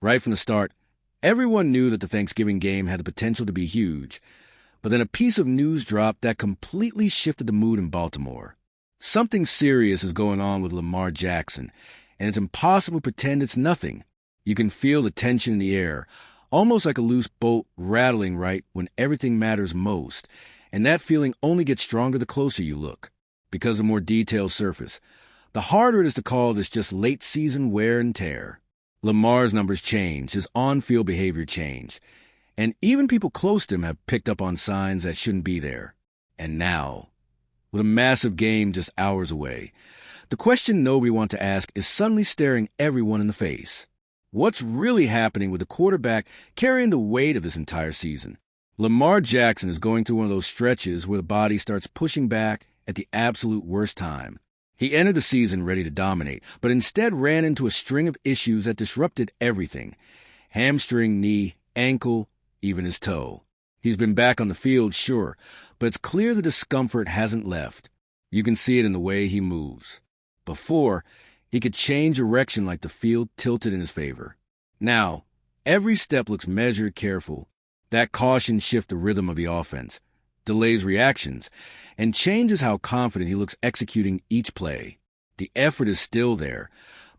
Right from the start, everyone knew that the Thanksgiving game had the potential to be huge, but then a piece of news dropped that completely shifted the mood in Baltimore. Something serious is going on with Lamar Jackson, and it's impossible to pretend it's nothing. You can feel the tension in the air, almost like a loose bolt rattling right when everything matters most, and that feeling only gets stronger the closer you look. Because of more detailed surface, the harder it is to call this just late-season wear and tear. Lamar's numbers change, his on-field behavior changed, and even people close to him have picked up on signs that shouldn't be there. And now, with a massive game just hours away, the question nobody wants to ask is suddenly staring everyone in the face. What's really happening with the quarterback carrying the weight of this entire season? Lamar Jackson is going through one of those stretches where the body starts pushing back at the absolute worst time. He entered the season ready to dominate, but instead ran into a string of issues that disrupted everything. Hamstring, knee, ankle, even his toe. He's been back on the field, sure, but it's clear the discomfort hasn't left. You can see it in the way he moves. Before, he could change direction like the field tilted in his favor. Now, every step looks measured, careful. That caution shifts the rhythm of the offense, delays reactions, and changes how confident he looks executing each play. The effort is still there,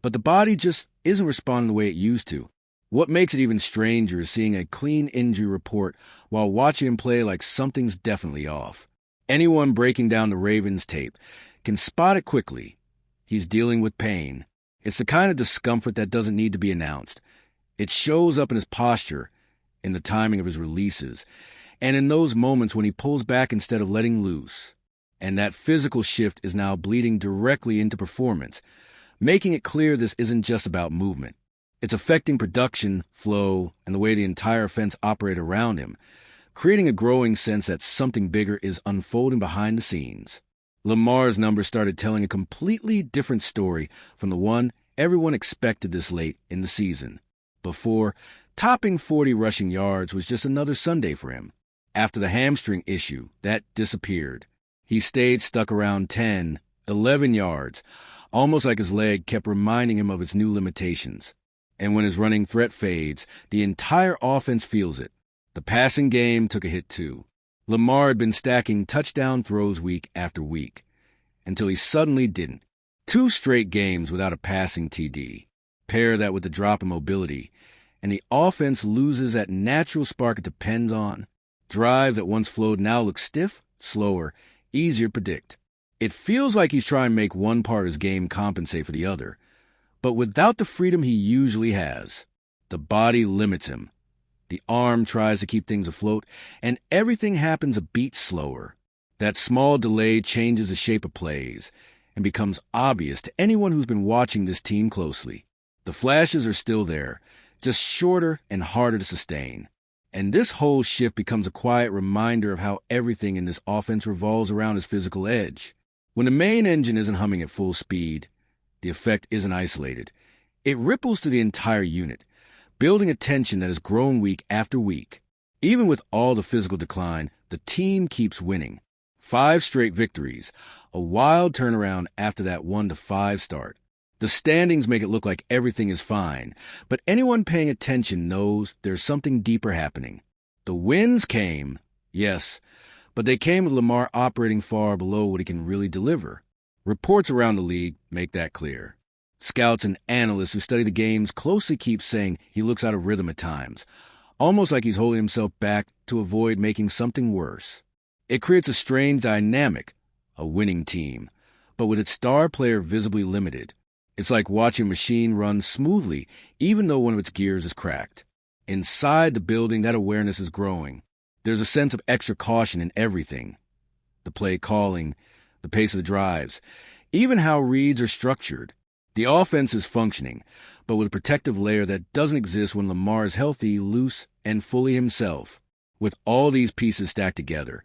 but the body just isn't responding the way it used to. What makes it even stranger is seeing a clean injury report while watching him play like something's definitely off. Anyone breaking down the Ravens tape can spot it quickly. He's dealing with pain. It's the kind of discomfort that doesn't need to be announced. It shows up in his posture, in the timing of his releases, and in those moments when he pulls back instead of letting loose. And that physical shift is now bleeding directly into performance, making it clear this isn't just about movement. It's affecting production, flow, and the way the entire offense operates around him, creating a growing sense that something bigger is unfolding behind the scenes. Lamar's numbers started telling a completely different story from the one everyone expected this late in the season. Before, topping 40 rushing yards was just another Sunday for him. After the hamstring issue, that disappeared. He stayed stuck around 10, 11 yards, almost like his leg kept reminding him of its new limitations. And when his running threat fades, the entire offense feels it. The passing game took a hit too. Lamar had been stacking touchdown throws week after week, until he suddenly didn't. 2 straight games without a passing TD. Pair that with the drop in mobility, and the offense loses that natural spark it depends on. Drive that once flowed now looks stiff, slower, easier to predict. It feels like he's trying to make one part of his game compensate for the other, but without the freedom he usually has. The body limits him. The arm tries to keep things afloat, and everything happens a beat slower. That small delay changes the shape of plays and becomes obvious to anyone who's been watching this team closely. The flashes are still there, just shorter and harder to sustain. And this whole shift becomes a quiet reminder of how everything in this offense revolves around his physical edge. When the main engine isn't humming at full speed, the effect isn't isolated. It ripples to the entire unit, building a tension that has grown week after week. Even with all the physical decline, the team keeps winning. 5 straight victories, a wild turnaround after that 1-5 start. The standings make it look like everything is fine, but anyone paying attention knows there's something deeper happening. The wins came, yes, but they came with Lamar operating far below what he can really deliver. Reports around the league make that clear. Scouts and analysts who study the games closely keep saying he looks out of rhythm at times, almost like he's holding himself back to avoid making something worse. It creates a strange dynamic, a winning team, but with its star player visibly limited. It's like watching a machine run smoothly, even though one of its gears is cracked. Inside the building, that awareness is growing. There's a sense of extra caution in everything. The play calling, the pace of the drives, even how reads are structured. The offense is functioning, but with a protective layer that doesn't exist when Lamar is healthy, loose, and fully himself. With all these pieces stacked together,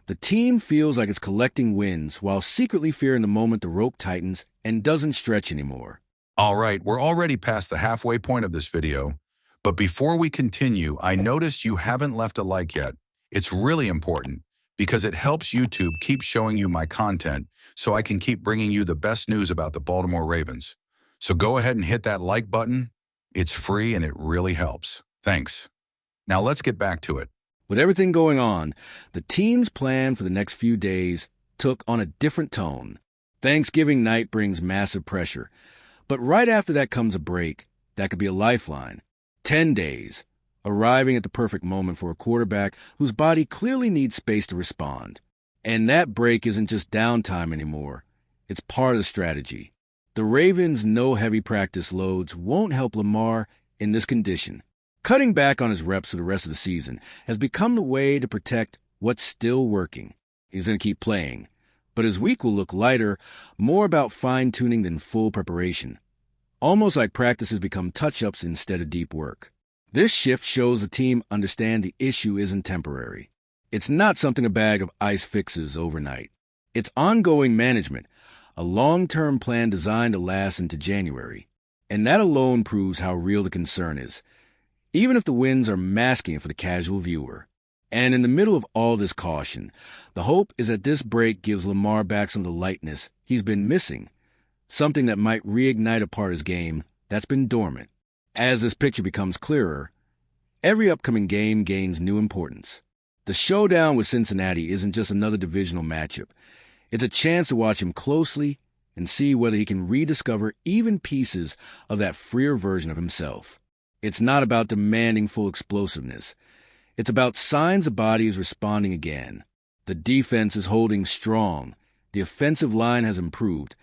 the team feels like it's collecting wins while secretly fearing the moment the rope tightens and doesn't stretch anymore. All right, we're already past the halfway point of this video, but before we continue, I noticed you haven't left a like yet. It's really important because it helps YouTube keep showing you my content so I can keep bringing you the best news about the Baltimore Ravens. So go ahead and hit that like button It's free and it really helps. Thanks. Now let's get back to it. With everything going on, the team's plan for the next few days took on a different tone. Thanksgiving night brings massive pressure, but right after that comes a break that could be a lifeline. 10 days, arriving at the perfect moment for a quarterback whose body clearly needs space to respond. And that break isn't just downtime anymore. It's part of the strategy. The Ravens' no heavy practice loads won't help Lamar in this condition. Cutting back on his reps for the rest of the season has become the way to protect what's still working. He's going to keep playing, but his week will look lighter, more about fine-tuning than full preparation. Almost like practice has become touch-ups instead of deep work. This shift shows the team understand the issue isn't temporary. It's not something a bag of ice fixes overnight. It's ongoing management, a long-term plan designed to last into January. And that alone proves how real the concern is, even if the wins are masking it for the casual viewer. And in the middle of all this caution, the hope is that this break gives Lamar back some of the lightness he's been missing, something that might reignite a part of his game that's been dormant. As this picture becomes clearer, every upcoming game gains new importance. The showdown with Cincinnati isn't just another divisional matchup. It's a chance to watch him closely and see whether he can rediscover even pieces of that freer version of himself. It's not about demanding full explosiveness. It's about signs the body is responding again. The defense is holding strong. The offensive line has improved.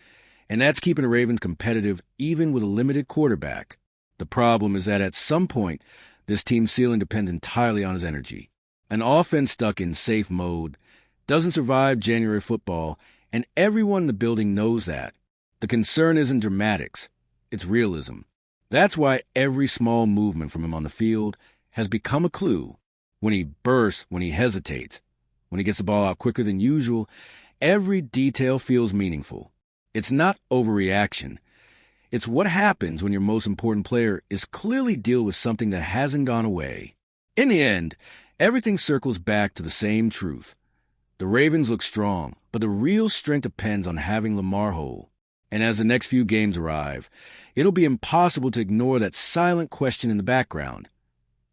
And that's keeping the Ravens competitive even with a limited quarterback. The problem is that at some point, this team's ceiling depends entirely on his energy. An offense stuck in safe mode doesn't survive January football, and everyone in the building knows that. The concern isn't dramatics. It's realism. That's why every small movement from him on the field has become a clue. When he bursts, when he hesitates, when he gets the ball out quicker than usual, every detail feels meaningful. It's not overreaction. It's what happens when your most important player is clearly dealing with something that hasn't gone away. In the end, everything circles back to the same truth. The Ravens look strong, but the real strength depends on having Lamar whole. And as the next few games arrive, it'll be impossible to ignore that silent question in the background.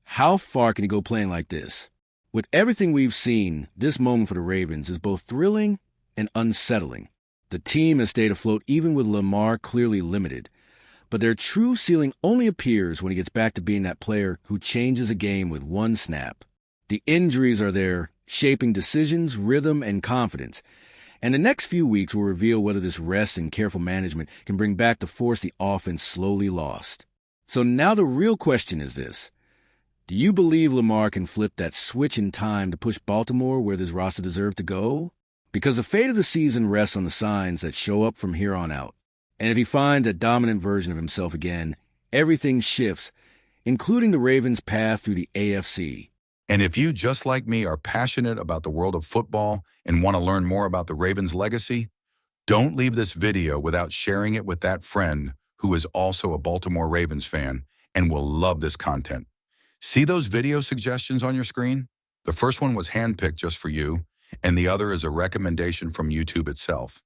How far can he go playing like this? With everything we've seen, this moment for the Ravens is both thrilling and unsettling. The team has stayed afloat even with Lamar clearly limited, but their true ceiling only appears when he gets back to being that player who changes a game with one snap. The injuries are there, shaping decisions, rhythm, and confidence. And the next few weeks will reveal whether this rest and careful management can bring back the force the offense slowly lost. So now the real question is this. Do you believe Lamar can flip that switch in time to push Baltimore where this roster deserves to go? Because the fate of the season rests on the signs that show up from here on out. And if he finds that dominant version of himself again, everything shifts, including the Ravens' path through the AFC. And if you, just like me, are passionate about the world of football and want to learn more about the Ravens' legacy, don't leave this video without sharing it with that friend who is also a Baltimore Ravens fan and will love this content. See those video suggestions on your screen? The first one was handpicked just for you, and the other is a recommendation from YouTube itself.